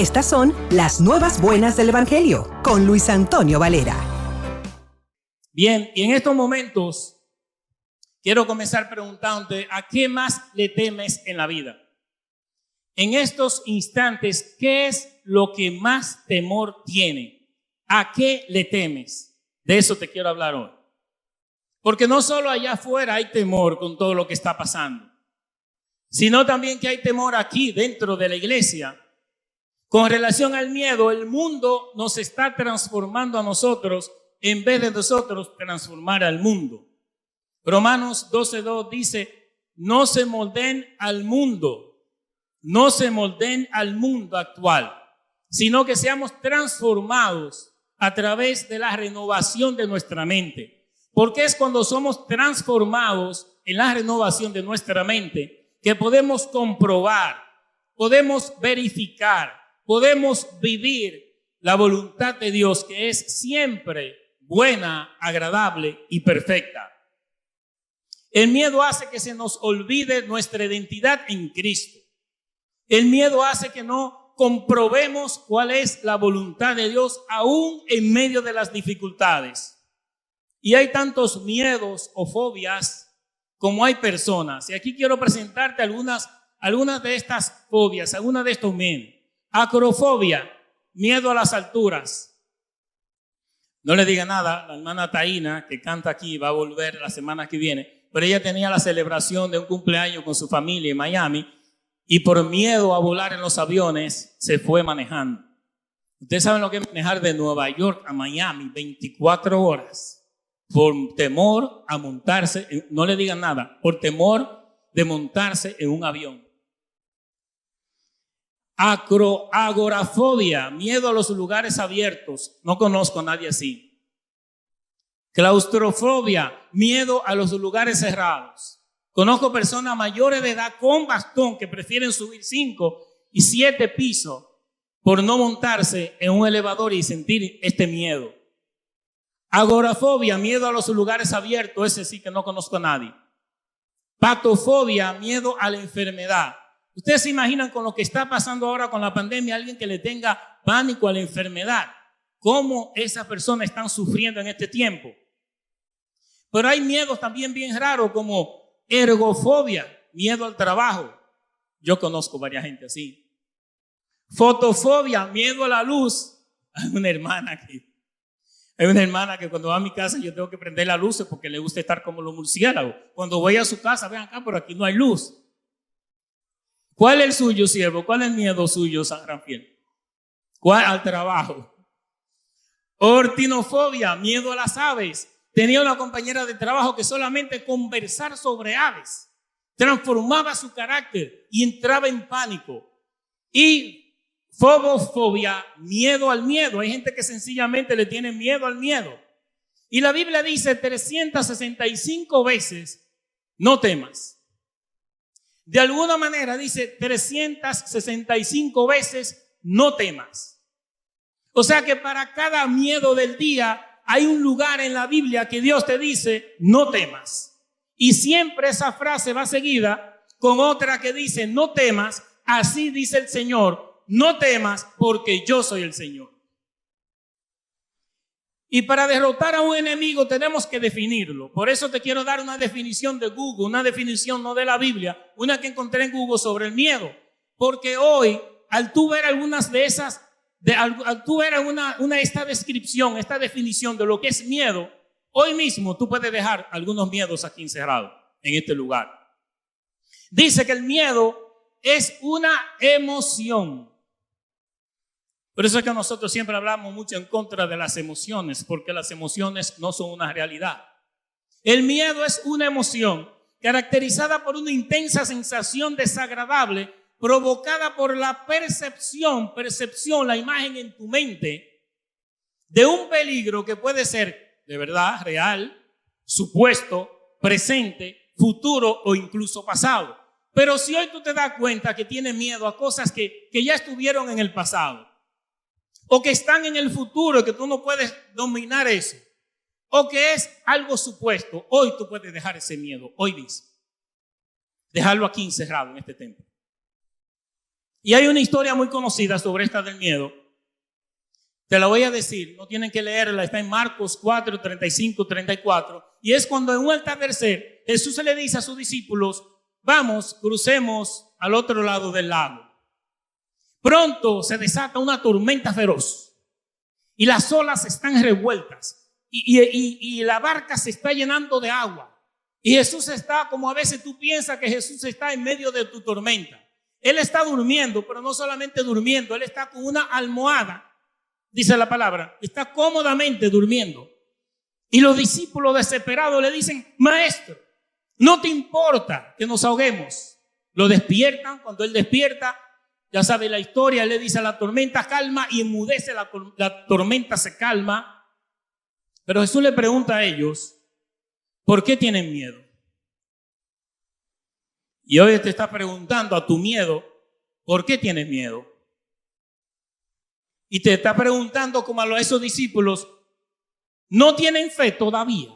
Estas son las nuevas buenas del Evangelio con Luis Antonio Valera. Bien, y en estos momentos quiero comenzar preguntándote, ¿a qué más le temes en la vida? En estos instantes, ¿qué es lo que más temor tiene? ¿A qué le temes? De eso te quiero hablar hoy. Porque no solo allá afuera hay temor con todo lo que está pasando, sino también que hay temor aquí dentro de la iglesia. Con relación al miedo, el mundo nos está transformando a nosotros en vez de nosotros transformar al mundo. Romanos 12:2 dice, no se moldeen al mundo actual, sino que seamos transformados a través de la renovación de nuestra mente. Porque es cuando somos transformados en la renovación de nuestra mente que podemos comprobar, podemos verificar, podemos vivir la voluntad de Dios, que es siempre buena, agradable y perfecta. El miedo hace que se nos olvide nuestra identidad en Cristo. El miedo hace que no comprobemos cuál es la voluntad de Dios aún en medio de las dificultades. Y hay tantos miedos o fobias como hay personas. Y aquí quiero presentarte algunas de estas fobias, algunas de estos miedos. Acrofobia, miedo a las alturas. No le diga nada, la hermana Taína, que canta aquí, va a volver la semana que viene, pero ella tenía la celebración de un cumpleaños con su familia en Miami y por miedo a volar en los aviones se fue manejando. Ustedes saben lo que es manejar de Nueva York a Miami 24 horas por temor a montarse, no le digan nada, por temor de montarse en un avión. Agorafobia, miedo a los lugares abiertos. No conozco a nadie así. Claustrofobia, miedo a los lugares cerrados. Conozco personas mayores de edad con bastón que prefieren subir 5 y 7 pisos por no montarse en un elevador y sentir este miedo. Agorafobia, miedo a los lugares abiertos. Ese sí que no conozco a nadie. Patofobia, miedo a la enfermedad. Ustedes se imaginan con lo que está pasando ahora con la pandemia, alguien que le tenga pánico a la enfermedad, cómo esas personas están sufriendo en este tiempo. Pero hay miedos también bien raros como ergofobia, miedo al trabajo. Yo conozco varias gente así. Fotofobia, miedo a la luz. Hay una hermana que cuando va a mi casa yo tengo que prender las luces porque le gusta estar como los murciélagos. Cuando voy a su casa, ven acá, por aquí no hay luz. ¿Cuál es el suyo, siervo? ¿Cuál es el miedo suyo, San Rafael? ¿Cuál? Al trabajo. Ortinofobia, miedo a las aves. Tenía una compañera de trabajo que solamente conversar sobre aves transformaba su carácter y entraba en pánico. Y fobofobia, miedo al miedo. Hay gente que sencillamente le tiene miedo al miedo. Y la Biblia dice 365 veces, no temas. De alguna manera dice 365 veces, no temas. O sea que para cada miedo del día hay un lugar en la Biblia que Dios te dice, no temas. Y siempre esa frase va seguida con otra que dice, no temas, así dice el Señor, no temas porque yo soy el Señor. Y para derrotar a un enemigo tenemos que definirlo. Por eso te quiero dar una definición de Google, una definición no de la Biblia, una que encontré en Google sobre el miedo. Porque hoy, al tú ver algunas de esas, al tú ver esta descripción, esta definición de lo que es miedo, hoy mismo tú puedes dejar algunos miedos aquí encerrados en este lugar. Dice que el miedo es una emoción. Por eso es que nosotros siempre hablamos mucho en contra de las emociones, porque las emociones no son una realidad. El miedo es una emoción caracterizada por una intensa sensación desagradable provocada por la percepción, la imagen en tu mente de un peligro que puede ser de verdad, real, supuesto, presente, futuro o incluso pasado. Pero si hoy tú te das cuenta que tienes miedo a cosas que ya estuvieron en el pasado, o que están en el futuro, que tú no puedes dominar eso, o que es algo supuesto, hoy tú puedes dejar ese miedo, hoy mismo. Dejarlo aquí encerrado en este templo. Y hay una historia muy conocida sobre esta del miedo. Te la voy a decir, no tienen que leerla, está en Marcos 4, 35, 34. Y es cuando en un atardecer Jesús le dice a sus discípulos, vamos, crucemos al otro lado del lago. Pronto se desata una tormenta feroz y las olas están revueltas y la barca se está llenando de agua. Y Jesús está, como a veces tú piensas que Jesús está en medio de tu tormenta. Él está durmiendo, pero no solamente durmiendo, Él está con una almohada. Dice la palabra, está cómodamente durmiendo. Y los discípulos desesperados le dicen, maestro, no te importa que nos ahoguemos. Lo despiertan, cuando él despierta, ya sabe la historia, él le dice a la tormenta calma y enmudece, la tormenta se calma. Pero Jesús le pregunta a ellos, ¿por qué tienen miedo? Y hoy te está preguntando a tu miedo, ¿por qué tienes miedo? Y te está preguntando como a esos discípulos, ¿no tienen fe todavía?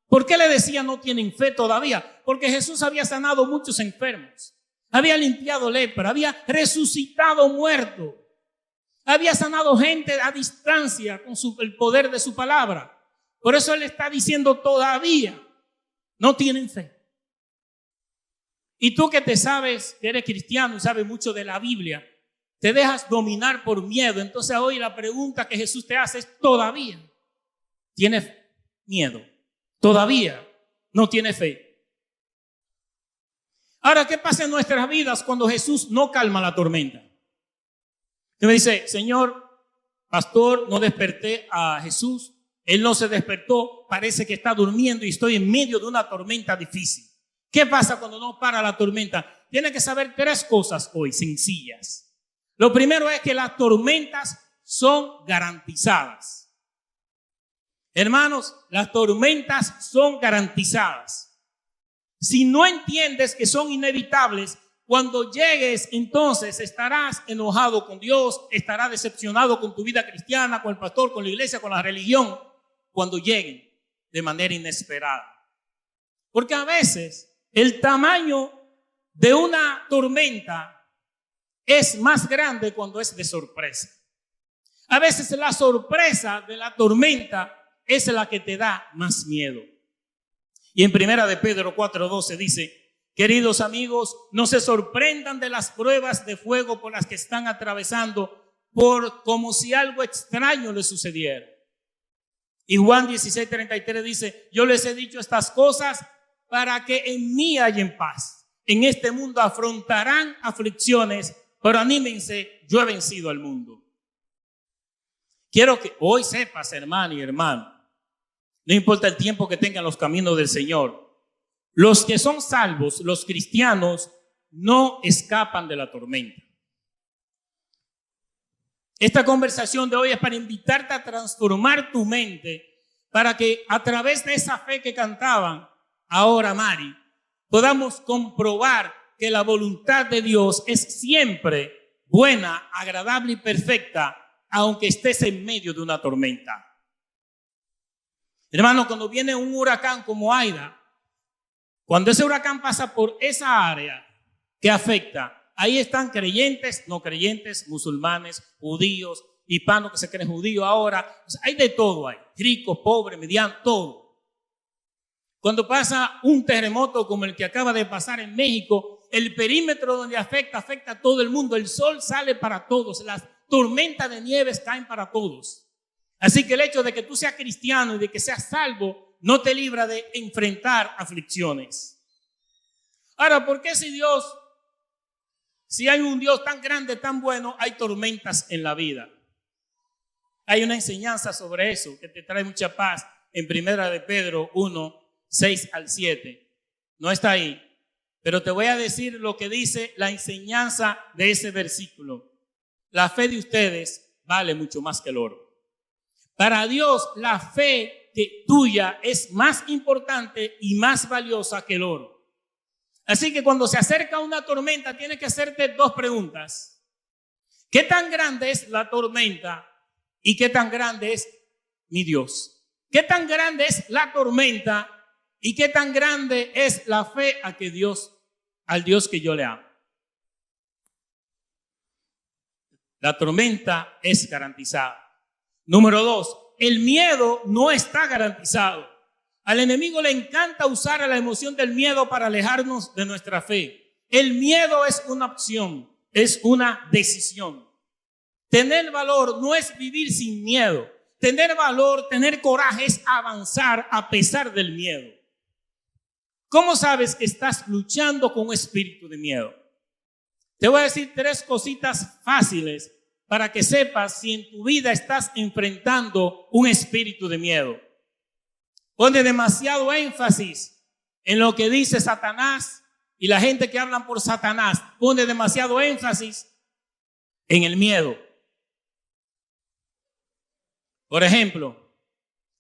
¿Por qué le decía no tienen fe todavía? Porque Jesús había sanado muchos enfermos, había limpiado lepra, había resucitado muertos, había sanado gente a distancia con el poder de su palabra. Por eso Él está diciendo todavía no tienen fe. Y tú que te sabes, que eres cristiano y sabes mucho de la Biblia, te dejas dominar por miedo. Entonces hoy la pregunta que Jesús te hace es, ¿todavía tienes miedo? ¿Todavía no tienes fe? Ahora, ¿qué pasa en nuestras vidas cuando Jesús no calma la tormenta? Que me dice, Señor, pastor, no desperté a Jesús. Él no se despertó, parece que está durmiendo y estoy en medio de una tormenta difícil. ¿Qué pasa cuando no para la tormenta? Tienes que saber 3 cosas hoy, sencillas. Lo primero es que las tormentas son garantizadas. Hermanos, las tormentas son garantizadas. Si no entiendes que son inevitables, cuando llegues, entonces estarás enojado con Dios, estarás decepcionado con tu vida cristiana, con el pastor, con la iglesia, con la religión, cuando lleguen de manera inesperada. Porque a veces el tamaño de una tormenta es más grande cuando es de sorpresa. A veces la sorpresa de la tormenta es la que te da más miedo. Y en 1 de Pedro 4:12 dice, queridos amigos, no se sorprendan de las pruebas de fuego por las que están atravesando, como si algo extraño les sucediera. Y Juan 16:33 dice, yo les he dicho estas cosas para que en mí hayan paz. En este mundo afrontarán aflicciones, pero anímense, yo he vencido al mundo. Quiero que hoy sepas, hermano y hermano, no importa el tiempo que tengan los caminos del Señor, los que son salvos, los cristianos, no escapan de la tormenta. Esta conversación de hoy es para invitarte a transformar tu mente, para que a través de esa fe que cantaban ahora Mari, podamos comprobar que la voluntad de Dios es siempre buena, agradable y perfecta, aunque estés en medio de una tormenta. Hermano, cuando viene un huracán como Aida, cuando ese huracán pasa por esa área que afecta, ahí están creyentes, no creyentes, musulmanes, judíos, hispanos que se creen judíos ahora. O sea, hay de todo ahí, ricos, pobres, medianos, todo. Cuando pasa un terremoto como el que acaba de pasar en México, el perímetro donde afecta a todo el mundo. El sol sale para todos. Las tormentas de nieves caen para todos. Así que el hecho de que tú seas cristiano y de que seas salvo no te libra de enfrentar aflicciones. Ahora, ¿por qué si hay un Dios tan grande, tan bueno, hay tormentas en la vida? Hay una enseñanza sobre eso que te trae mucha paz en 1 de Pedro 1, 6 al 7. No está ahí, pero te voy a decir lo que dice la enseñanza de ese versículo. La fe de ustedes vale mucho más que el oro. Para Dios, la fe tuya es más importante y más valiosa que el oro. Así que cuando se acerca una tormenta, tienes que hacerte 2 preguntas. ¿Qué tan grande es la tormenta y qué tan grande es mi Dios? ¿Qué tan grande es la tormenta y qué tan grande es la fe al Dios que yo le amo? La tormenta es garantizada. Número 2, el miedo no está garantizado. Al enemigo le encanta usar a la emoción del miedo para alejarnos de nuestra fe. El miedo es una opción, es una decisión. Tener valor no es vivir sin miedo. Tener valor, tener coraje es avanzar a pesar del miedo. ¿Cómo sabes que estás luchando con un espíritu de miedo? Te voy a decir 3 cositas fáciles para que sepas si en tu vida estás enfrentando un espíritu de miedo. Pone demasiado énfasis en lo que dice Satanás, y la gente que hablan por Satanás pone demasiado énfasis en el miedo. Por ejemplo,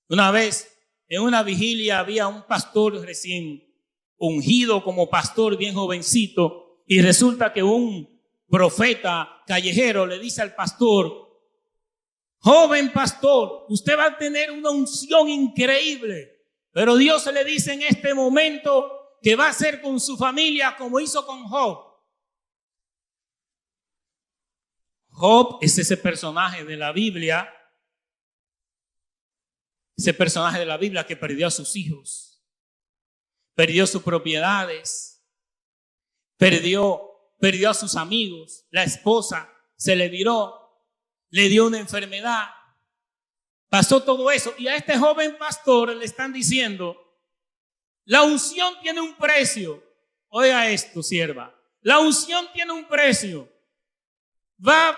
una vez en una vigilia había un pastor recién ungido como pastor, bien jovencito, y resulta que un profeta callejero le dice al pastor: joven pastor, usted va a tener una unción increíble, pero Dios le dice en este momento que va a hacer con su familia como hizo con Job. Job es ese personaje de la Biblia, que perdió a sus hijos, perdió sus propiedades, perdió a sus amigos, la esposa se le viró, le dio una enfermedad, pasó todo eso. Y a este joven pastor le están diciendo: la unción tiene un precio. Oiga esto, sierva, la unción tiene un precio.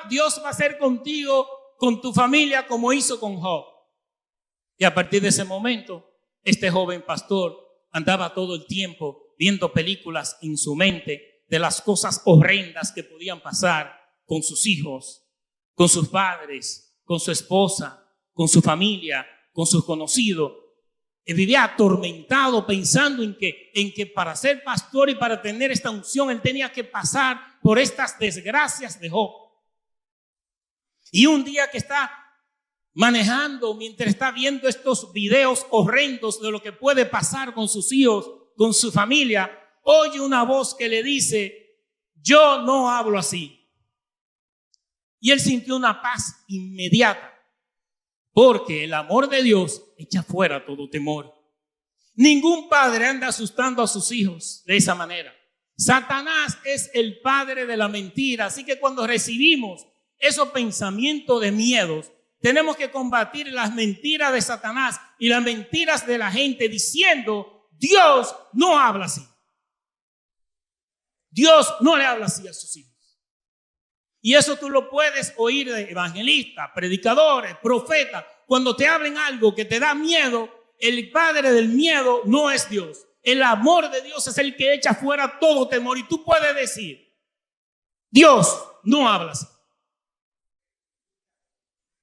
Dios va a hacer contigo, con tu familia, como hizo con Job. Y a partir de ese momento, este joven pastor andaba todo el tiempo viendo películas en su mente de las cosas horrendas que podían pasar con sus hijos, con sus padres, con su esposa, con su familia, con sus conocidos. Y vivía atormentado pensando en que para ser pastor y para tener esta unción, él tenía que pasar por estas desgracias de Job. Y un día que está manejando, mientras está viendo estos videos horrendos de lo que puede pasar con sus hijos, con su familia, oye una voz que le dice: yo no hablo así. Y él sintió una paz inmediata, porque el amor de Dios echa fuera todo temor. Ningún padre anda asustando a sus hijos de esa manera. Satanás es el padre de la mentira, así que cuando recibimos esos pensamientos de miedos, tenemos que combatir las mentiras de Satanás y las mentiras de la gente diciendo: Dios no habla así. Dios no le habla así a sus hijos. Y eso tú lo puedes oír de evangelistas, predicadores, profetas. Cuando te hablen algo que te da miedo, el padre del miedo no es Dios. El amor de Dios es el que echa fuera todo temor. Y tú puedes decir: Dios no habla así.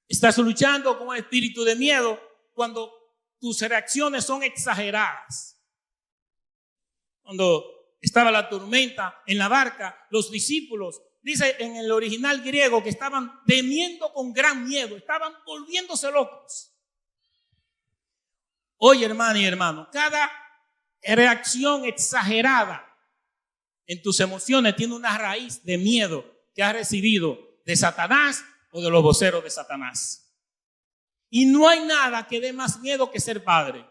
Estás luchando con el espíritu de miedo cuando tus reacciones son exageradas. Cuando estaba la tormenta en la barca, los discípulos, dice en el original griego, que estaban temiendo con gran miedo, estaban volviéndose locos. Oye, hermana y hermano, cada reacción exagerada en tus emociones tiene una raíz de miedo que has recibido de Satanás o de los voceros de Satanás. Y no hay nada que dé más miedo que ser padre.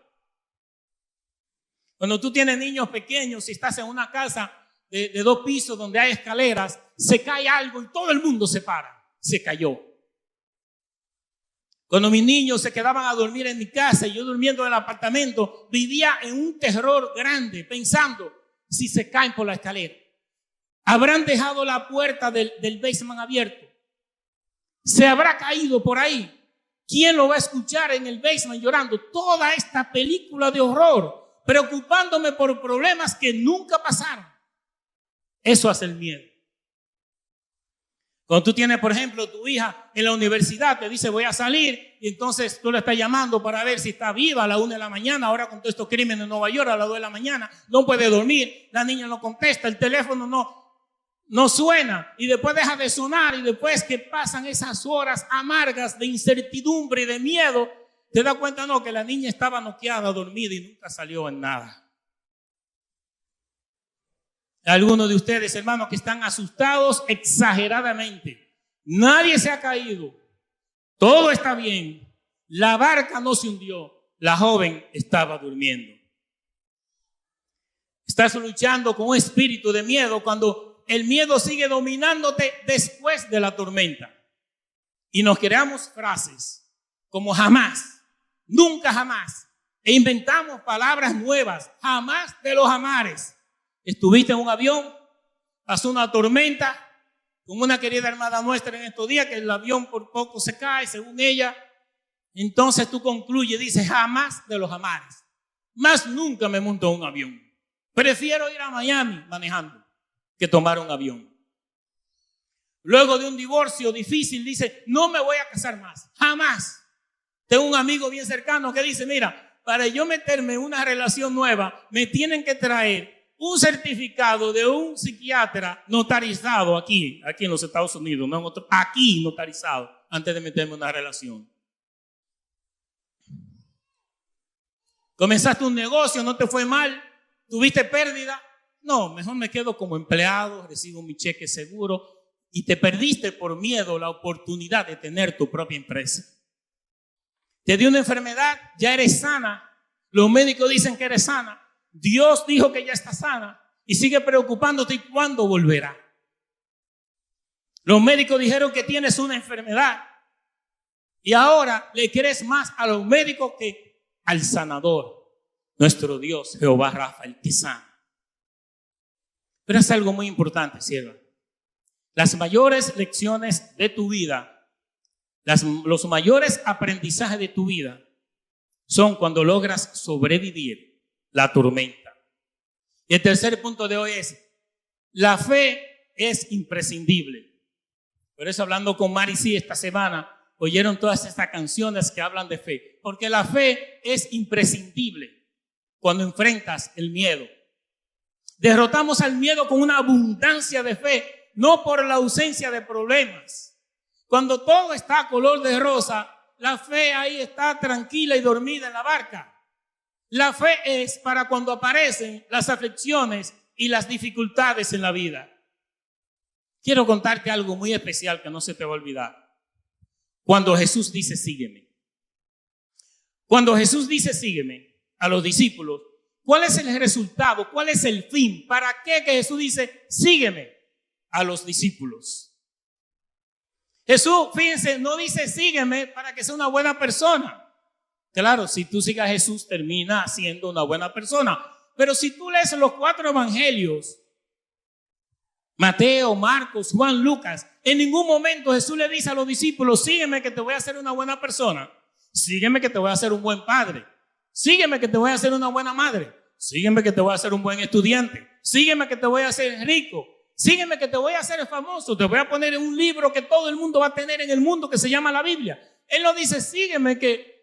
Cuando tú tienes niños pequeños y estás en una casa de 2 pisos donde hay escaleras, se cae algo y todo el mundo se para. Se cayó. Cuando mis niños se quedaban a dormir en mi casa y yo durmiendo en el apartamento, vivía en un terror grande pensando: si se caen por la escalera, habrán dejado la puerta del basement abierto, se habrá caído por ahí. ¿Quién lo va a escuchar en el basement llorando? Toda esta película de horror, preocupándome por problemas que nunca pasaron. Eso hace el miedo. Cuando tú tienes, por ejemplo, tu hija en la universidad, te dice: voy a salir, y entonces tú le estás llamando para ver si está viva a la 1 de la mañana, ahora con todos estos crímenes en Nueva York, a las 2 de la mañana, no puede dormir, la niña no contesta, el teléfono no suena, y después deja de sonar, y después que pasan esas horas amargas de incertidumbre y de miedo, te das cuenta que la niña estaba noqueada, dormida, y nunca salió en nada. Algunos de ustedes, hermanos, que están asustados exageradamente. nadie se ha caído, todo está bien, la barca no se hundió, la joven estaba durmiendo. Estás luchando con un espíritu de miedo cuando el miedo sigue dominándote después de la tormenta. Y nos creamos frases como jamás, nunca jamás. E inventamos palabras nuevas, jamás de los jamares. Estuviste en un avión, pasó una tormenta, con una querida hermana nuestra en estos días, que el avión por poco se cae, según ella. Entonces tú concluyes, dices, jamás de los jamares. Más nunca me monto en un avión. Prefiero ir a Miami manejando que tomar un avión. Luego de un divorcio difícil, dice, no me voy a casar más, jamás. Tengo un amigo bien cercano que dice, mira, para yo meterme en una relación nueva, me tienen que traer un certificado de un psiquiatra notarizado aquí en los Estados Unidos, no en otro, aquí notarizado, antes de meterme en una relación. Comenzaste un negocio, no te fue mal, tuviste pérdida. No, mejor me quedo como empleado, recibo mi cheque seguro. Y te perdiste por miedo la oportunidad de tener tu propia empresa. Te dio una enfermedad, ya eres sana. Los médicos dicen que eres sana. Dios dijo que ya estás sana y sigue preocupándote. ¿Y cuándo volverá? Los médicos dijeron que tienes una enfermedad y ahora le crees más a los médicos que al sanador, nuestro Dios, Jehová Rafa, el que sana. Pero es algo muy importante, sierva. Las mayores lecciones de tu vida, los mayores aprendizajes de tu vida son cuando logras sobrevivir la tormenta. Y el tercer punto de hoy es, la fe es imprescindible. Por eso, hablando con Maricy esta semana, oyeron todas estas canciones que hablan de fe, porque la fe es imprescindible cuando enfrentas el miedo. Derrotamos al miedo con una abundancia de fe, no por la ausencia de problemas. Cuando todo está color de rosa, la fe ahí está tranquila y dormida en la barca. La fe es para cuando aparecen las aflicciones y las dificultades en la vida. Quiero contarte algo muy especial que no se te va a olvidar. Cuando Jesús dice, sígueme. Cuando Jesús dice, sígueme a los discípulos, ¿cuál es el resultado? ¿Cuál es el fin? ¿Para qué que Jesús dice, sígueme a los discípulos? Jesús, fíjense, no dice sígueme para que sea una buena persona. Claro, si tú sigues a Jesús, termina siendo una buena persona. Pero si tú lees los 4 evangelios, Mateo, Marcos, Juan, Lucas, en ningún momento Jesús le dice a los discípulos, sígueme que te voy a hacer una buena persona. Sígueme que te voy a hacer un buen padre. Sígueme que te voy a hacer una buena madre. Sígueme que te voy a hacer un buen estudiante. Sígueme que te voy a hacer rico. Sígueme que te voy a hacer famoso. Te voy a poner en un libro que todo el mundo va a tener en el mundo que se llama la Biblia. Él no dice, sígueme que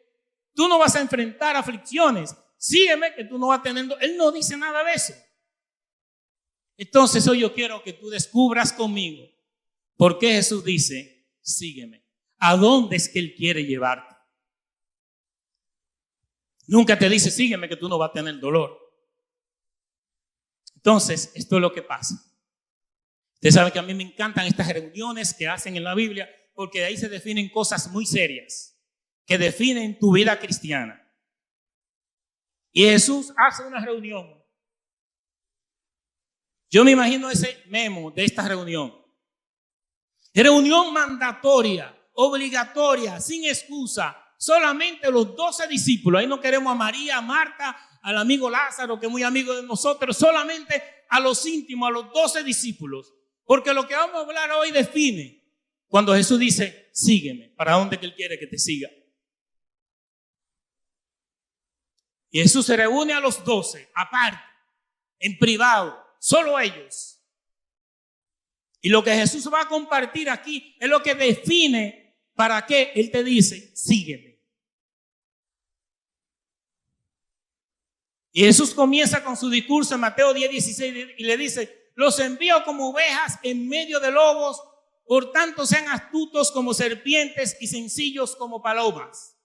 tú no vas a enfrentar aflicciones. Sígueme que tú no vas a tener. Él no dice nada de eso. Entonces hoy yo quiero que tú descubras conmigo por qué Jesús dice, sígueme. ¿A dónde es que Él quiere llevarte? Nunca te dice, sígueme que tú no vas a tener dolor. Entonces, esto es lo que pasa. Usted sabe que a mí me encantan estas reuniones que hacen en la Biblia, porque de ahí se definen cosas muy serias que definen tu vida cristiana. Y Jesús hace una reunión. Yo me imagino ese memo de esta reunión. Reunión mandatoria, obligatoria, sin excusa. Solamente los 12 discípulos. Ahí no queremos a María, a Marta, al amigo Lázaro, que es muy amigo de nosotros. Solamente a los íntimos, a los 12 discípulos. Porque lo que vamos a hablar hoy define cuando Jesús dice, sígueme. ¿Para dónde que Él quiere que te siga? Y Jesús se reúne a los 12, aparte, en privado. Solo ellos. Y lo que Jesús va a compartir aquí es lo que define para qué Él te dice, sígueme. Y Jesús comienza con su discurso en Mateo 10:16 y le dice, los envío como ovejas en medio de lobos, por tanto sean astutos como serpientes y sencillos como palomas.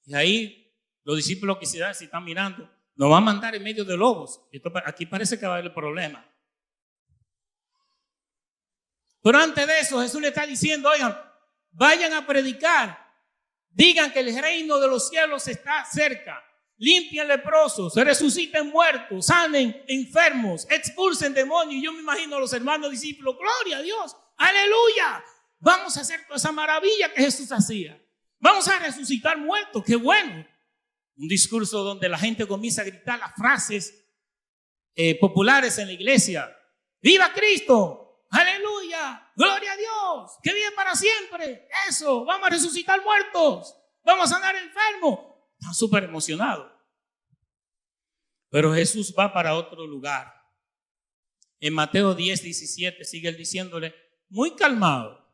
Y ahí los discípulos quizás si están mirando, nos va a mandar en medio de lobos. Aquí parece que va a haber problema. Pero antes de eso Jesús le está diciendo, oigan, vayan a predicar, digan que el reino de los cielos está cerca, limpien leprosos, resuciten muertos, sanen enfermos, expulsen demonios. Y yo me imagino a los hermanos discípulos, gloria a Dios, aleluya, vamos a hacer toda esa maravilla que Jesús hacía. Vamos a resucitar muertos, qué bueno. Un discurso donde la gente comienza a gritar las frases populares en la iglesia. ¡Viva Cristo! ¡Aleluya! ¡Gloria a Dios! ¡Que vive para siempre! Eso, vamos a resucitar muertos, vamos a sanar enfermos. Están súper emocionados. Pero Jesús va para otro lugar. En Mateo 10:17 sigue él diciéndole, muy calmado,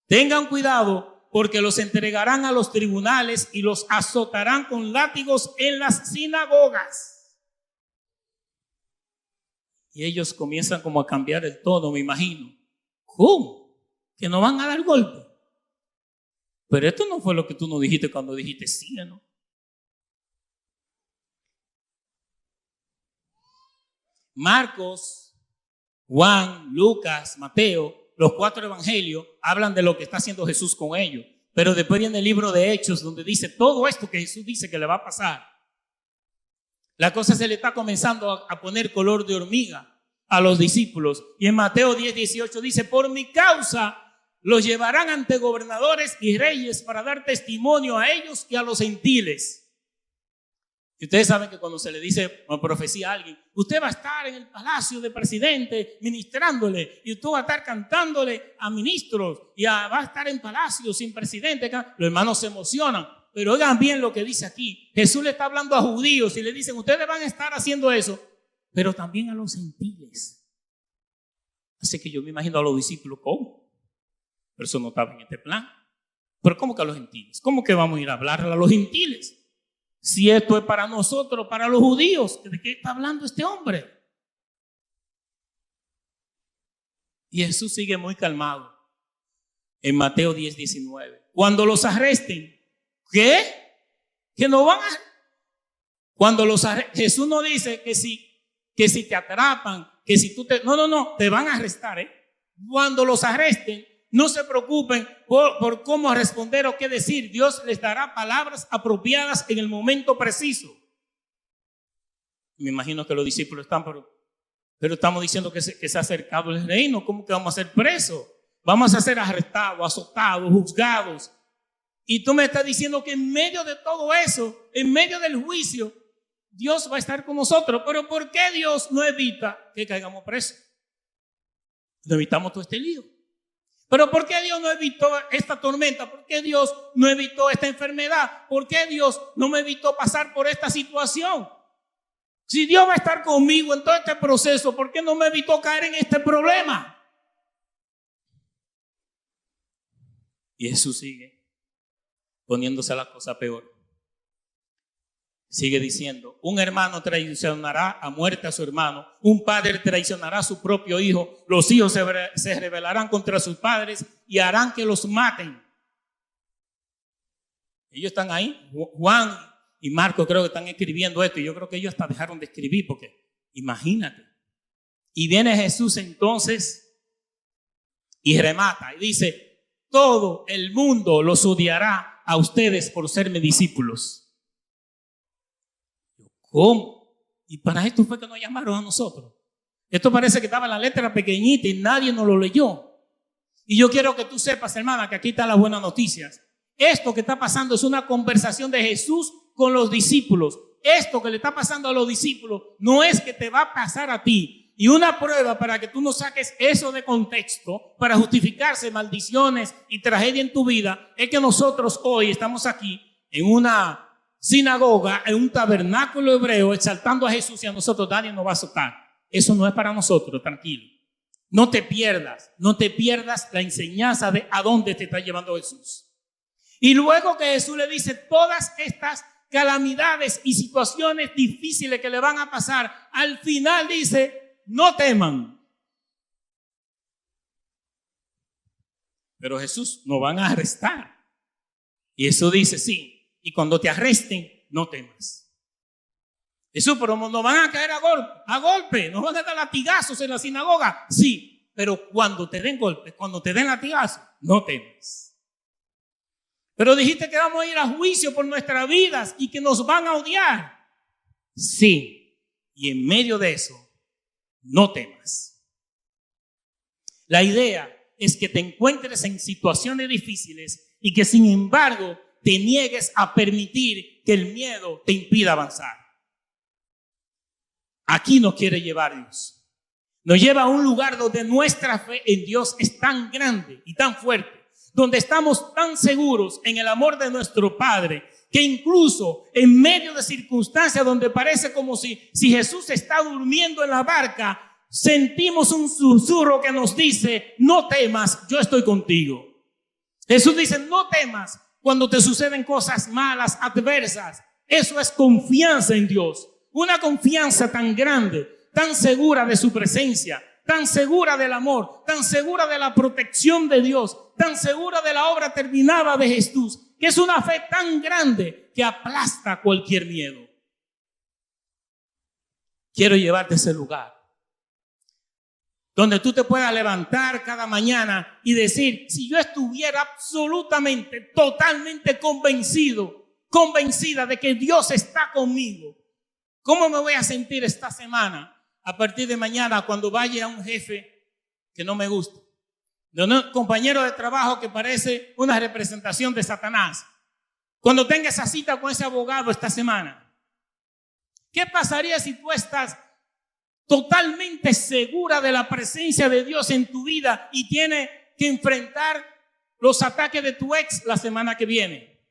tengan cuidado porque los entregarán a los tribunales y los azotarán con látigos en las sinagogas. Y ellos comienzan como a cambiar el tono, me imagino. ¿Cómo? ¿Que no van a dar golpe? Pero esto no fue lo que tú nos dijiste cuando dijiste sí, ¿no? Marcos, Juan, Lucas, Mateo, los 4 evangelios hablan de lo que está haciendo Jesús con ellos. Pero después viene el libro de Hechos donde dice todo esto que Jesús dice que le va a pasar. La cosa se le está comenzando a poner color de hormiga a los discípulos. Y en Mateo 10:18 dice, por mi causa los llevarán ante gobernadores y reyes para dar testimonio a ellos y a los gentiles. Y ustedes saben que cuando se le dice una profecía a alguien, usted va a estar en el palacio del presidente ministrándole, y usted va a estar cantándole a ministros, y va a estar en palacio sin presidente. Los hermanos se emocionan. Pero oigan bien lo que dice aquí. Jesús le está hablando a judíos y le dicen, ustedes van a estar haciendo eso, pero también a los gentiles. Así que yo me imagino a los discípulos, ¿cómo? Pero eso no estaba en este plan. Pero ¿cómo que a los gentiles? ¿Cómo que vamos a ir a hablarle a los gentiles? Si esto es para nosotros, para los judíos, ¿de qué está hablando este hombre? Y Jesús sigue muy calmado. En Mateo 10:19. Cuando los arresten, ¿qué? Que no van a... Cuando los arresten, Jesús no dice que si te atrapan, que si tú te... No, te van a arrestar, Cuando los arresten, no se preocupen por cómo responder o qué decir. Dios les dará palabras apropiadas en el momento preciso. Me imagino que los discípulos están, pero estamos diciendo que se ha acercado el reino. ¿Cómo que vamos a ser presos? Vamos a ser arrestados, azotados, juzgados. Y tú me estás diciendo que en medio de todo eso, en medio del juicio, Dios va a estar con nosotros. Pero ¿por qué Dios no evita que caigamos presos? No evitamos todo este lío. Pero ¿por qué Dios no evitó esta tormenta? ¿Por qué Dios no evitó esta enfermedad? ¿Por qué Dios no me evitó pasar por esta situación? Si Dios va a estar conmigo en todo este proceso, ¿por qué no me evitó caer en este problema? Y Jesús sigue poniéndose la cosa peor. Sigue diciendo, un hermano traicionará a muerte a su hermano, un padre traicionará a su propio hijo, los hijos se rebelarán contra sus padres y harán que los maten. Ellos están ahí, Juan y Marcos creo que están escribiendo esto, y yo creo que ellos hasta dejaron de escribir, porque imagínate. Y viene Jesús entonces y remata y dice, todo el mundo los odiará a ustedes por ser mis discípulos. ¿Cómo? Y para esto fue que nos llamaron a nosotros. Esto parece que estaba en la letra pequeñita y nadie nos lo leyó. Y yo quiero que tú sepas, hermana, que aquí están las buenas noticias. Esto que está pasando es una conversación de Jesús con los discípulos. Esto que le está pasando a los discípulos no es que te va a pasar a ti. Y una prueba para que tú no saques eso de contexto para justificarse maldiciones y tragedia en tu vida es que nosotros hoy estamos aquí en una sinagoga, en un tabernáculo hebreo, exaltando a Jesús, y a nosotros nadie nos va a azotar. Eso no es para nosotros, tranquilo. No te pierdas la enseñanza de a dónde te está llevando Jesús. Y luego que Jesús le dice todas estas calamidades y situaciones difíciles que le van a pasar, al final dice, no teman. Pero Jesús, nos van a arrestar. Y Jesús dice, sí. Y cuando te arresten, no temas. Jesús, pero nos van a caer a golpe, nos van a dar latigazos en la sinagoga. Sí, pero cuando te den golpes, cuando te den latigazos, no temas. Pero dijiste que vamos a ir a juicio por nuestras vidas y que nos van a odiar. Sí, y en medio de eso, no temas. La idea es que te encuentres en situaciones difíciles y que sin embargo te niegues a permitir que el miedo te impida avanzar. Aquí nos quiere llevar Dios. Nos lleva a un lugar donde nuestra fe en Dios es tan grande y tan fuerte, donde estamos tan seguros en el amor de nuestro Padre, que incluso en medio de circunstancias donde parece como si Jesús está durmiendo en la barca, sentimos un susurro que nos dice: no temas, yo estoy contigo. Jesús dice: no temas cuando te suceden cosas malas, adversas. Eso es confianza en Dios. Una confianza tan grande, tan segura de su presencia, tan segura del amor, tan segura de la protección de Dios, tan segura de la obra terminada de Jesús, que es una fe tan grande que aplasta cualquier miedo. Quiero llevarte a ese lugar donde tú te puedas levantar cada mañana y decir: si yo estuviera absolutamente, totalmente convencida de que Dios está conmigo, ¿cómo me voy a sentir esta semana? A partir de mañana, cuando vaya a un jefe que no me gusta, de un compañero de trabajo que parece una representación de Satanás, cuando tenga esa cita con ese abogado esta semana, ¿qué pasaría si tú estás totalmente segura de la presencia de Dios en tu vida y tienes que enfrentar los ataques de tu ex la semana que viene?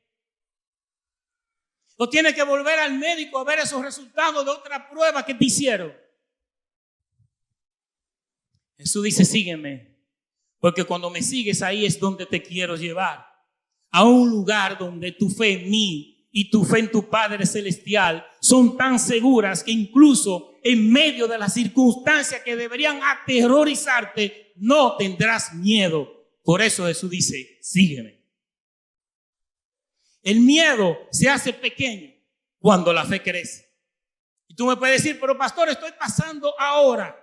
O tienes que volver al médico a ver esos resultados de otra prueba que te hicieron. Jesús dice: sígueme, porque cuando me sigues, ahí es donde te quiero llevar, a un lugar donde tu fe en mí y tu fe en tu Padre Celestial son tan seguras que incluso en medio de las circunstancias que deberían aterrorizarte, no tendrás miedo. Por eso Jesús dice: sígueme. El miedo se hace pequeño cuando la fe crece. Y tú me puedes decir: pero pastor, estoy pasando ahora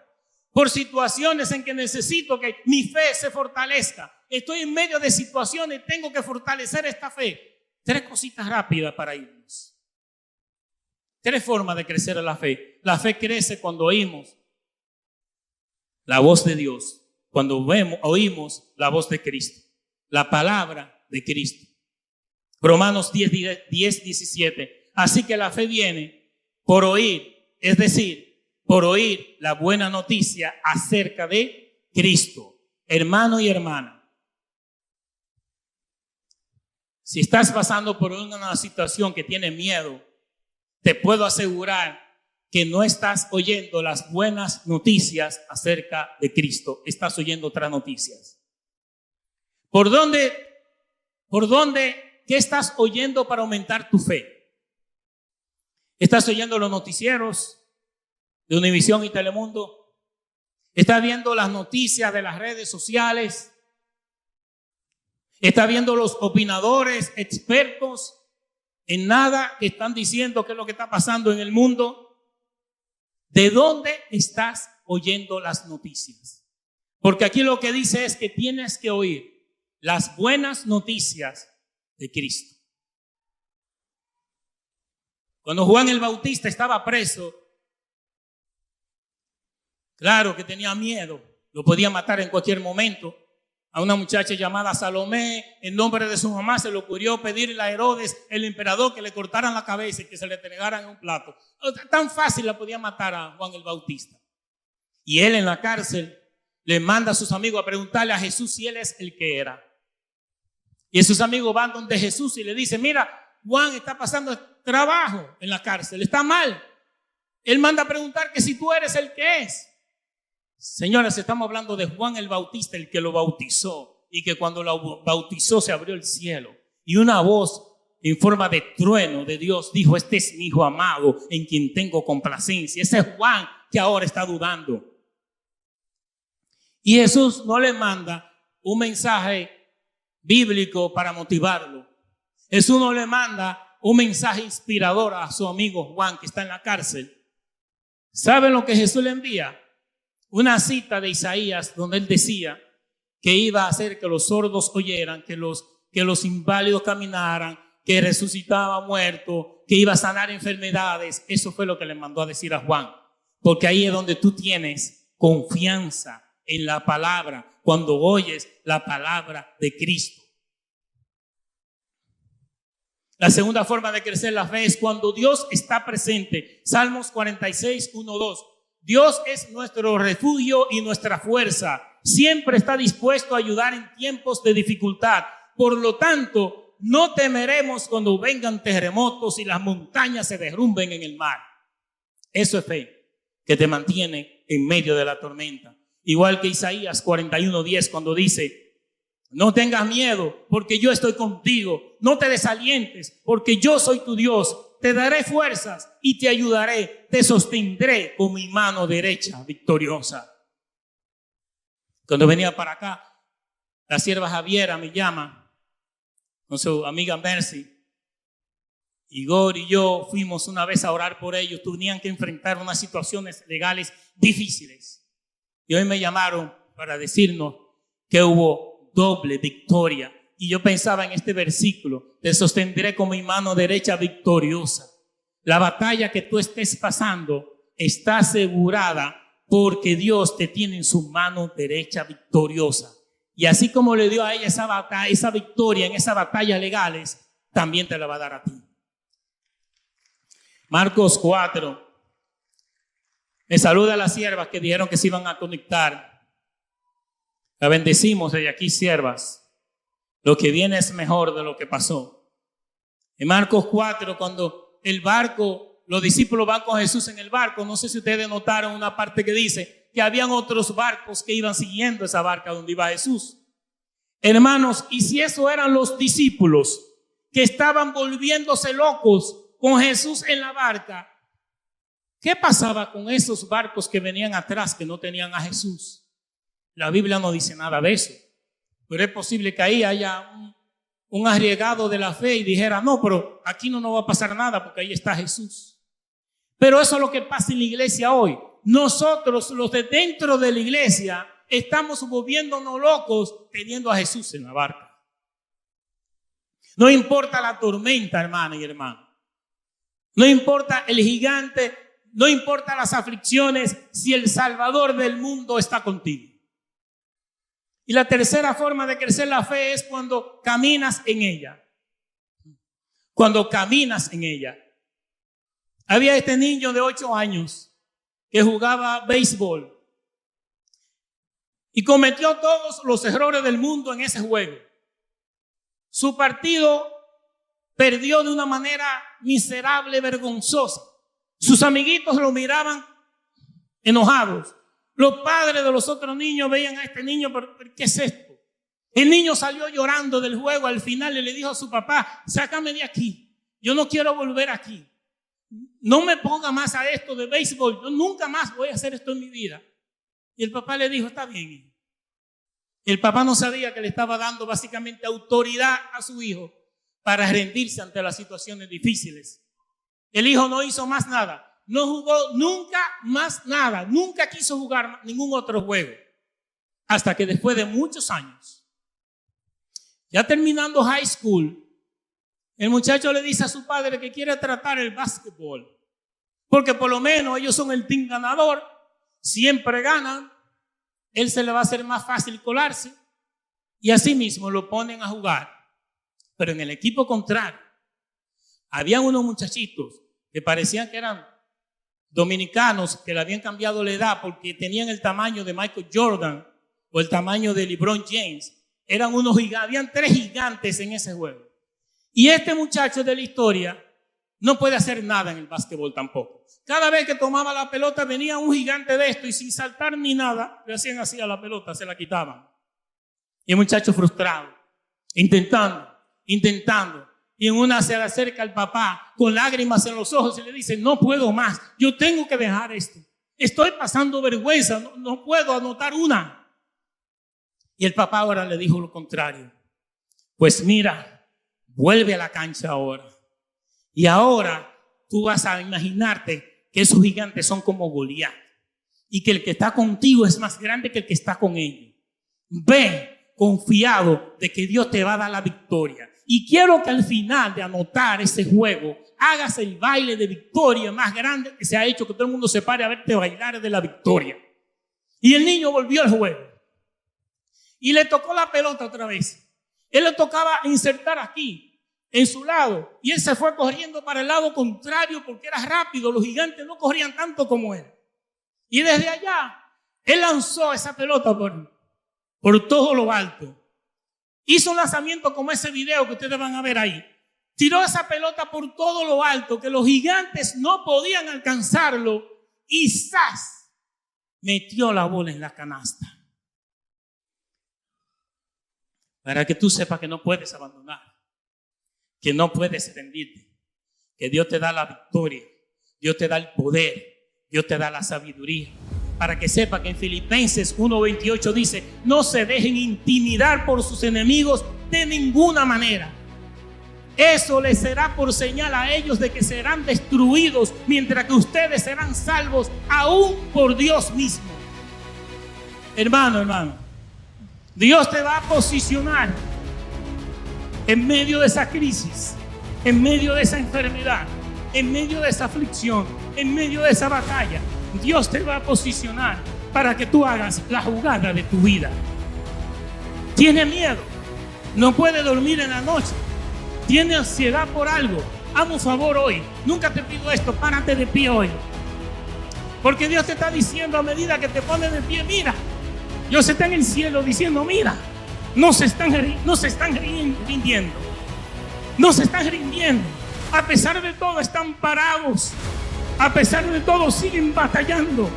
por situaciones en que necesito que mi fe se fortalezca. Estoy en medio de situaciones y tengo que fortalecer esta fe. 3 cositas rápidas para irnos. 3 formas de crecer en la fe. La fe crece cuando oímos la voz de Dios, cuando oímos la voz de Cristo, la palabra de Cristo. Romanos 10:17. Así que la fe viene por oír, es decir, por oír la buena noticia acerca de Cristo. Hermano y hermana, si estás pasando por una situación que tiene miedo, te puedo asegurar que no estás oyendo las buenas noticias acerca de Cristo. Estás oyendo otras noticias. ¿Por dónde? ¿Qué estás oyendo para aumentar tu fe? ¿Estás oyendo los noticieros de Univisión y Telemundo? ¿Estás viendo las noticias de las redes sociales? ¿Estás viendo los opinadores, expertos en nada que están diciendo qué es lo que está pasando en el mundo? ¿De dónde estás oyendo las noticias? Porque aquí lo que dice es que tienes que oír las buenas noticias de Cristo. Cuando Juan el Bautista estaba preso, claro que tenía miedo, lo podía matar en cualquier momento. A una muchacha llamada Salomé, en nombre de su mamá, se le ocurrió pedirle a Herodes, el emperador, que le cortaran la cabeza y que se le entregaran en un plato. Tan fácil la podía matar a Juan el Bautista. Y él en la cárcel le manda a sus amigos a preguntarle a Jesús si él es el que era. Y sus amigos van donde Jesús y le dicen: mira, Juan está pasando trabajo en la cárcel, está mal. Él manda a preguntar que si tú eres el que es. Señores, estamos hablando de Juan el Bautista, el que lo bautizó, y que cuando lo bautizó se abrió el cielo y una voz en forma de trueno de Dios dijo: este es mi hijo amado en quien tengo complacencia. Ese es Juan que ahora está dudando. Y Jesús no le manda un mensaje bíblico para motivarlo. Jesús no le manda un mensaje inspirador a su amigo Juan que está en la cárcel. ¿Saben lo que Jesús le envía? una cita de Isaías donde él decía que iba a hacer que los sordos oyeran, que los inválidos caminaran, que resucitaba muertos, que iba a sanar enfermedades. Eso fue lo que le mandó a decir a Juan, porque ahí es donde tú tienes confianza en la palabra, cuando oyes la palabra de Cristo. La segunda forma de crecer la fe es cuando Dios está presente. Salmos 46, 1, 2. Dios es nuestro refugio y nuestra fuerza. Siempre está dispuesto a ayudar en tiempos de dificultad. Por lo tanto, no temeremos cuando vengan terremotos y las montañas se derrumben en el mar. Eso es fe, que te mantiene en medio de la tormenta. Igual que Isaías 41:10, cuando dice: no tengas miedo, porque yo estoy contigo. No te desalientes, porque yo soy tu Dios. Te daré fuerzas y te ayudaré. Te sostendré con mi mano derecha victoriosa. Cuando venía para acá, la sierva Javiera me llama con su amiga Mercy. Igor y yo fuimos una vez a orar por ellos. Tenían que enfrentar unas situaciones legales difíciles. Y hoy me llamaron para decirnos que hubo doble victoria. Y yo pensaba en este versículo: te sostendré con mi mano derecha victoriosa. La batalla que tú estés pasando está asegurada porque Dios te tiene en su mano derecha victoriosa. Y así como le dio a ella esa victoria en esas batallas legales, también te la va a dar a ti. Marcos 4. Me saluda a las siervas que dijeron que se iban a conectar. La bendecimos desde aquí, siervas. Lo que viene es mejor de lo que pasó. En Marcos 4, cuando el barco, los discípulos van con Jesús en el barco, no sé si ustedes notaron una parte que dice que habían otros barcos que iban siguiendo esa barca donde iba Jesús. Hermanos, y si eso eran los discípulos que estaban volviéndose locos con Jesús en la barca, ¿qué pasaba con esos barcos que venían atrás que no tenían a Jesús? La Biblia no dice nada de eso. Pero es posible que ahí haya un arriesgado de la fe y dijera: no, pero aquí no nos va a pasar nada porque ahí está Jesús. Pero eso es lo que pasa en la iglesia hoy. Nosotros, los de dentro de la iglesia, estamos volviéndonos locos teniendo a Jesús en la barca. No importa la tormenta, hermana y hermano. No importa el gigante, no importa las aflicciones, si el Salvador del mundo está contigo. Y la tercera forma de crecer la fe es cuando caminas en ella. Cuando caminas en ella. Había este niño de 8 años que jugaba béisbol y cometió todos los errores del mundo en ese juego. Su partido perdió de una manera miserable, vergonzosa. Sus amiguitos lo miraban enojados. Los padres de los otros niños veían a este niño: ¿pero qué es esto? El niño salió llorando del juego al final y le dijo a su papá: sácame de aquí, yo no quiero volver aquí. No me ponga más a esto de béisbol, yo nunca más voy a hacer esto en mi vida. Y el papá le dijo: está bien. El papá no sabía que le estaba dando básicamente autoridad a su hijo para rendirse ante las situaciones difíciles. El hijo no hizo más nada. No jugó nunca más nada. Nunca quiso jugar ningún otro juego. Hasta que después de muchos años, ya terminando high school, el muchacho le dice a su padre que quiere tratar el básquetbol. Porque por lo menos ellos son el team ganador. Siempre ganan. Él se le va a hacer más fácil colarse. Y así mismo lo ponen a jugar. Pero en el equipo contrario, había unos muchachitos que parecían que eran dominicanos, que le habían cambiado la edad porque tenían el tamaño de Michael Jordan o el tamaño de LeBron James. Eran unos gigantes, habían 3 gigantes en ese juego. Y este muchacho de la historia no puede hacer nada en el básquetbol tampoco. Cada vez que tomaba la pelota venía un gigante de esto y sin saltar ni nada, le hacían así a la pelota, se la quitaban. Y el muchacho frustrado, intentando. Y en una se le acerca al papá con lágrimas en los ojos y le dice: no puedo más, yo tengo que dejar esto. Estoy pasando vergüenza, no puedo anotar una. Y el papá ahora le dijo lo contrario: pues mira, vuelve a la cancha ahora. Y ahora tú vas a imaginarte que esos gigantes son como Goliat. y que el que está contigo es más grande que el que está con ellos. Ve confiado de que Dios te va a dar la victoria. Y quiero que al final de anotar ese juego hagas el baile de victoria más grande que se ha hecho, que todo el mundo se pare a verte bailar de la victoria. Y el niño volvió al juego y le tocó la pelota otra vez. Él le tocaba insertar aquí, en su lado, y él se fue corriendo para el lado contrario porque era rápido. Los gigantes no corrían tanto como él. Y desde allá, él lanzó esa pelota por todo lo alto. Hizo un lanzamiento como ese video que ustedes van a ver ahí. Tiró esa pelota por todo lo alto, que los gigantes no podían alcanzarlo, y ¡zas! Metió la bola en la canasta. Para que tú sepas que no puedes abandonar, que no puedes rendirte, que Dios te da la victoria, Dios te da el poder, Dios te da la sabiduría. Para que sepa que en Filipenses 1:28 dice: no se dejen intimidar por sus enemigos de ninguna manera. Eso les será por señal a ellos de que serán destruidos, mientras que ustedes serán salvos aún por Dios mismo. Hermano, Dios te va a posicionar en medio de esa crisis, en medio de esa enfermedad, en medio de esa aflicción, en medio de esa batalla. Dios te va a posicionar para que tú hagas la jugada de tu vida. Tiene miedo, no puede dormir en la noche, tiene ansiedad por algo. Hazme un favor hoy, nunca te pido esto, párate de pie hoy. Porque Dios te está diciendo a medida que te pones de pie, mira, Dios está en el cielo diciendo, mira, no se están rindiendo. No se están rindiendo. A pesar de todo están parados. A pesar de todo siguen batallando.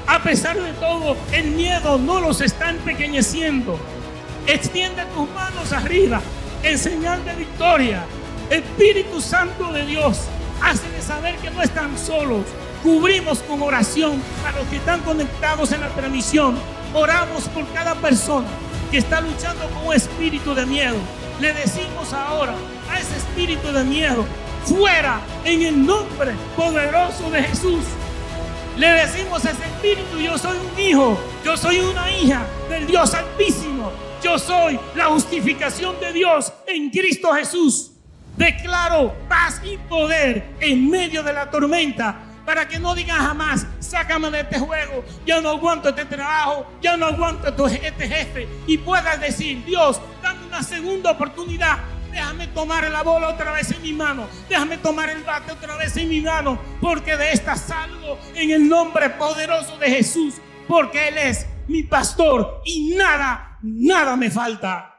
A pesar de todo el miedo no los está empequeñeciendo. Extiende tus manos arriba en señal de victoria. Espíritu Santo de Dios, hazle saber que no están solos. Cubrimos con oración a los que están conectados en la transmisión. Oramos por cada persona que está luchando con un espíritu de miedo. Le decimos ahora a ese espíritu de miedo, fuera en el nombre poderoso de Jesús. Le decimos a ese espíritu, yo soy un hijo, yo soy una hija del Dios Altísimo. Yo soy la justificación de Dios en Cristo Jesús. Declaro paz y poder en medio de la tormenta, para que no digan jamás, sácame de este juego, ya no aguanto este trabajo, ya no aguanto este jefe, y puedas decir, Dios, dame una segunda oportunidad, déjame tomar la bola otra vez en mi mano, déjame tomar el bate otra vez en mi mano, porque de esta salgo en el nombre poderoso de Jesús, porque Él es mi pastor y nada me falta.